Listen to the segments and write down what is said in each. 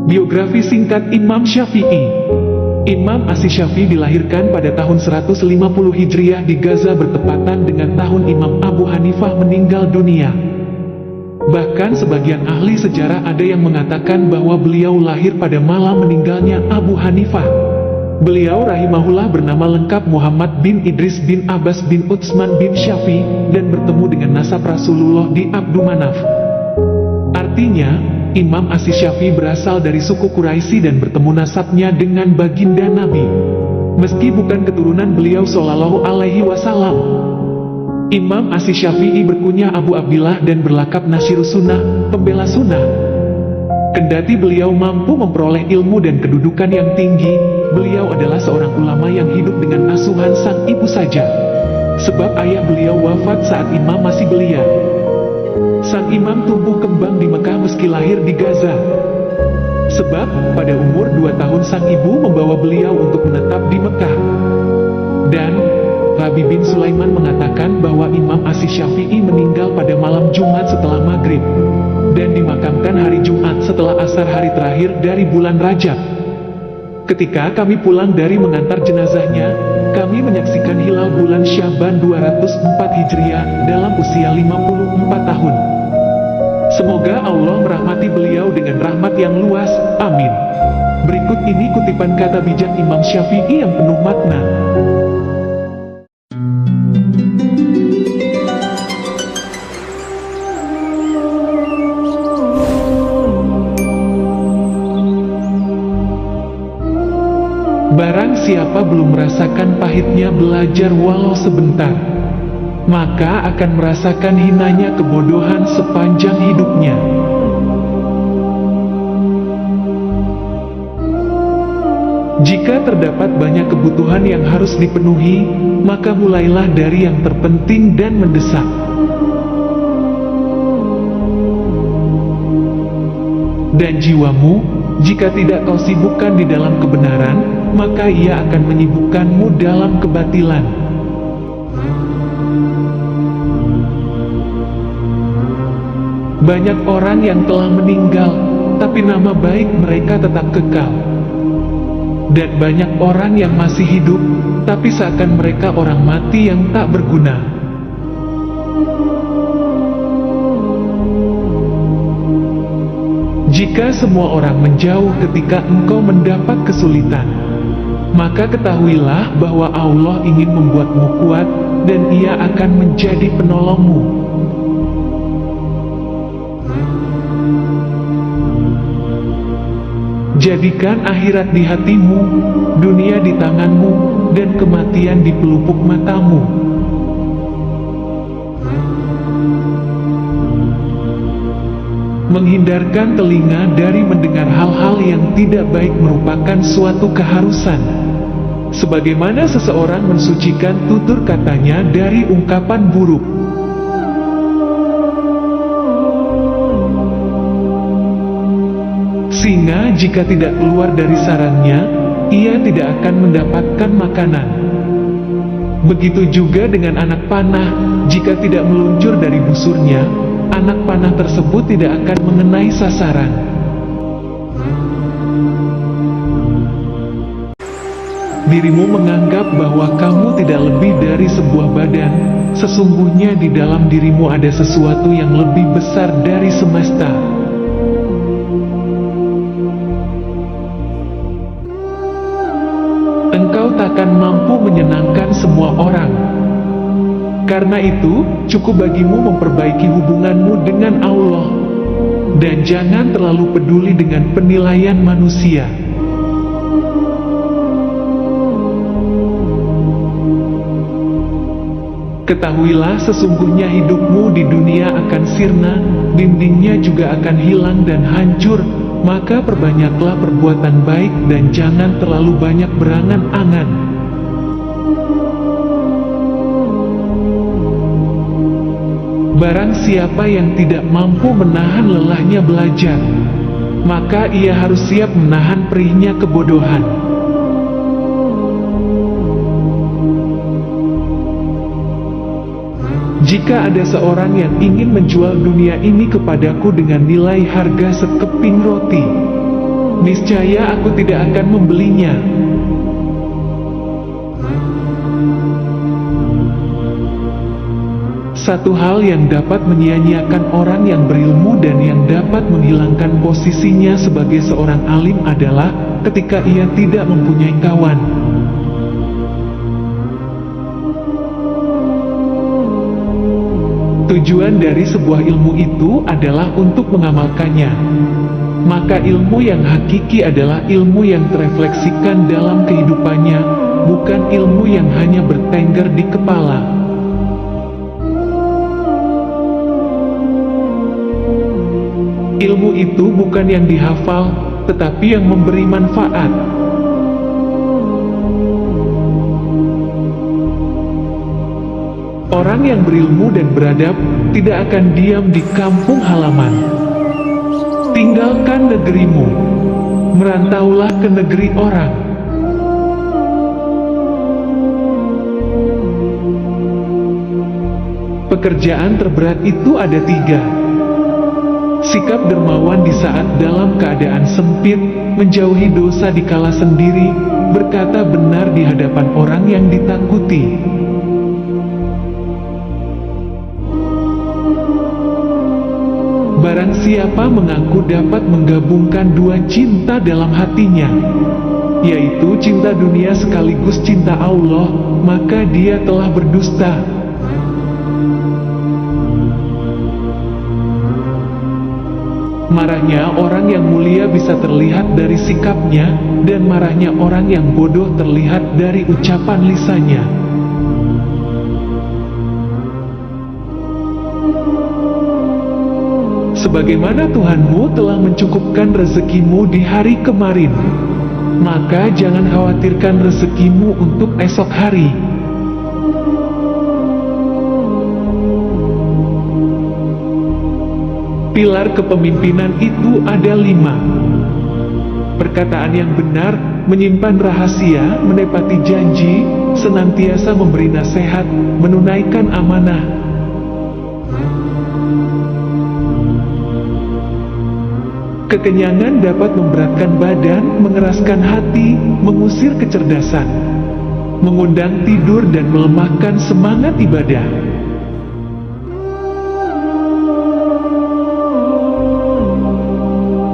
Biografi singkat Imam Syafi'i. Imam Asy-Syafi'i dilahirkan pada tahun 150 Hijriah di Gaza bertepatan dengan tahun Imam Abu Hanifah meninggal dunia. Bahkan sebagian ahli sejarah ada yang mengatakan bahwa beliau lahir pada malam meninggalnya Abu Hanifah. Beliau rahimahullah bernama lengkap Muhammad bin Idris bin Abbas bin Utsman bin Syafi'i dan bertemu dengan nasab Rasulullah di Abdu Manaf. Artinya, Imam Asy-Syafi'i berasal dari suku Quraisy dan bertemu nasabnya dengan baginda Nabi. Meski bukan keturunan beliau Shallallahu Alaihi Wasallam. Imam Asy-Syafi'i berkunyah Abu Abdillah dan berlakap Nasirus Sunnah, pembela sunnah. Kendati beliau mampu memperoleh ilmu dan kedudukan yang tinggi, beliau adalah seorang ulama yang hidup dengan asuhan sang ibu saja. Sebab ayah beliau wafat saat Imam masih belia. Sang imam tumbuh kembang di Mekah meski lahir di Gaza. Sebab, pada umur 2 tahun sang ibu membawa beliau untuk menetap di Mekah. Dan, Rabi bin Sulaiman mengatakan bahwa Imam Asy-Syafi'i meninggal pada malam Jumat setelah maghrib. Dan dimakamkan hari Jumat setelah asar hari terakhir dari bulan Rajab. Ketika kami pulang dari mengantar jenazahnya, kami menyaksikan hilal bulan Syaban 204 Hijriah dalam usia 54 tahun. Semoga Allah merahmati beliau dengan rahmat yang luas, amin. Berikut ini kutipan kata bijak Imam Syafi'i yang penuh makna. Barang siapa belum merasakan pahitnya belajar walau sebentar, maka akan merasakan hinanya kebodohan sepanjang hidupnya. Jika terdapat banyak kebutuhan yang harus dipenuhi, maka mulailah dari yang terpenting dan mendesak. Dan jiwamu, jika tidak kau sibukkan di dalam kebenaran, maka ia akan menyibukkanmu dalam kebatilan. Banyak orang yang telah meninggal, tapi nama baik mereka tetap kekal. Dan banyak orang yang masih hidup, tapi seakan mereka orang mati yang tak berguna. Jika semua orang menjauh ketika engkau mendapat kesulitan, maka ketahuilah bahwa Allah ingin membuatmu kuat, dan Ia akan menjadi penolongmu. Jadikan akhirat di hatimu, dunia di tanganmu, dan kematian di pelupuk matamu. Menghindarkan telinga dari mendengar hal-hal yang tidak baik merupakan suatu keharusan. Sebagaimana seseorang mensucikan tutur katanya dari ungkapan buruk. Singa jika tidak keluar dari sarangnya, ia tidak akan mendapatkan makanan. Begitu juga dengan anak panah, jika tidak meluncur dari busurnya, anak panah tersebut tidak akan mengenai sasaran. Dirimu menganggap bahwa kamu tidak lebih dari sebuah badan, sesungguhnya di dalam dirimu ada sesuatu yang lebih besar dari semesta. Engkau takkan mampu menyenangkan semua orang. Karena itu, cukup bagimu memperbaiki hubunganmu dengan Allah. Dan jangan terlalu peduli dengan penilaian manusia. Ketahuilah sesungguhnya hidupmu di dunia akan sirna, dindingnya juga akan hilang dan hancur, maka perbanyaklah perbuatan baik dan jangan terlalu banyak berangan-angan. Barang siapa yang tidak mampu menahan lelahnya belajar, maka ia harus siap menahan perihnya kebodohan. Jika ada seorang yang ingin menjual dunia ini kepadaku dengan nilai harga sekeping roti, niscaya aku tidak akan membelinya. Satu hal yang dapat menyia-nyiakan orang yang berilmu dan yang dapat menghilangkan posisinya sebagai seorang alim adalah ketika ia tidak mempunyai kawan. Tujuan dari sebuah ilmu itu adalah untuk mengamalkannya. Maka ilmu yang hakiki adalah ilmu yang terefleksikan dalam kehidupannya, bukan ilmu yang hanya bertengger di kepala. Ilmu itu bukan yang dihafal, tetapi yang memberi manfaat. Orang yang berilmu dan beradab tidak akan diam di kampung halaman. Tinggalkan negerimu, merantaulah ke negeri orang. Pekerjaan terberat itu ada 3. Sikap dermawan di saat dalam keadaan sempit, menjauhi dosa dikala sendiri, berkata benar di hadapan orang yang ditakuti. Barang siapa mengaku dapat menggabungkan 2 cinta dalam hatinya, yaitu cinta dunia sekaligus cinta Allah, maka dia telah berdusta. Marahnya orang yang mulia bisa terlihat dari sikapnya, dan marahnya orang yang bodoh terlihat dari ucapan lisannya. Sebagaimana Tuhanmu telah mencukupkan rezekimu di hari kemarin, maka jangan khawatirkan rezekimu untuk esok hari. Pilar kepemimpinan itu ada 5. Perkataan yang benar, menyimpan rahasia, menepati janji, senantiasa memberi nasihat, menunaikan amanah. Kekenyangan dapat memberatkan badan, mengeraskan hati, mengusir kecerdasan, mengundang tidur dan melemahkan semangat ibadah.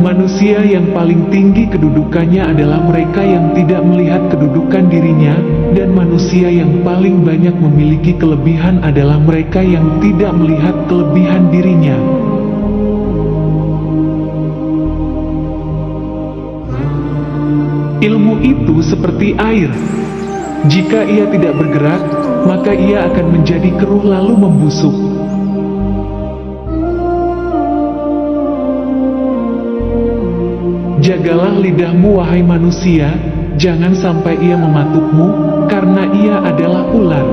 Manusia yang paling tinggi kedudukannya adalah mereka yang tidak melihat kedudukan dirinya, dan manusia yang paling banyak memiliki kelebihan adalah mereka yang tidak melihat kelebihan dirinya. Ilmu itu seperti air. Jika ia tidak bergerak, maka ia akan menjadi keruh lalu membusuk. Jagalah lidahmu wahai manusia, jangan sampai ia mematukmu, karena ia adalah ular.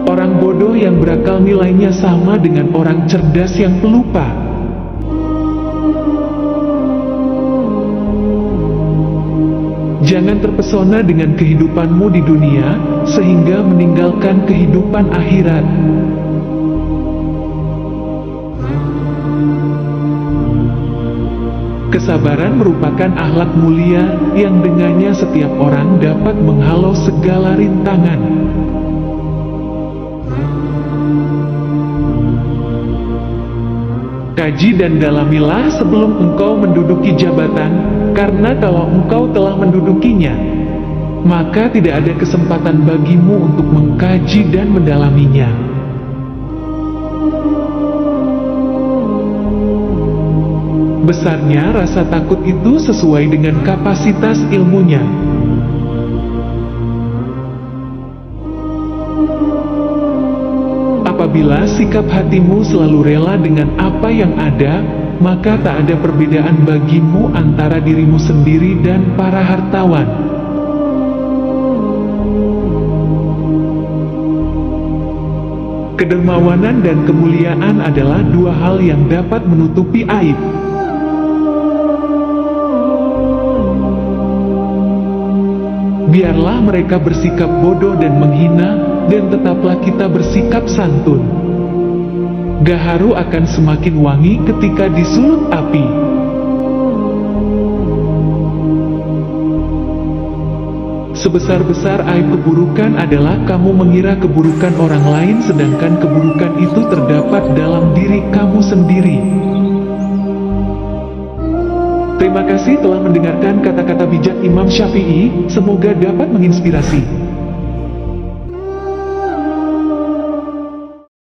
Orang bodoh yang berakal nilainya sama dengan orang cerdas yang pelupa. Jangan terpesona dengan kehidupanmu di dunia, sehingga meninggalkan kehidupan akhirat. Kesabaran merupakan akhlak mulia, yang dengannya setiap orang dapat menghalau segala rintangan. Kaji dan dalamilah sebelum engkau menduduki jabatan, karena kalau engkau telah mendudukinya, maka tidak ada kesempatan bagimu untuk mengkaji dan mendalaminya. Besarnya rasa takut itu sesuai dengan kapasitas ilmunya. Apabila sikap hatimu selalu rela dengan apa yang ada, maka tak ada perbedaan bagimu antara dirimu sendiri dan para hartawan. Kedermawanan dan kemuliaan adalah 2 hal yang dapat menutupi aib. Biarlah mereka bersikap bodoh dan menghina, dan tetaplah kita bersikap santun. Gaharu akan semakin wangi ketika disulut api. Sebesar-besar aib keburukan adalah kamu mengira keburukan orang lain sedangkan keburukan itu terdapat dalam diri kamu sendiri. Terima kasih telah mendengarkan kata-kata bijak Imam Syafi'i, semoga dapat menginspirasi.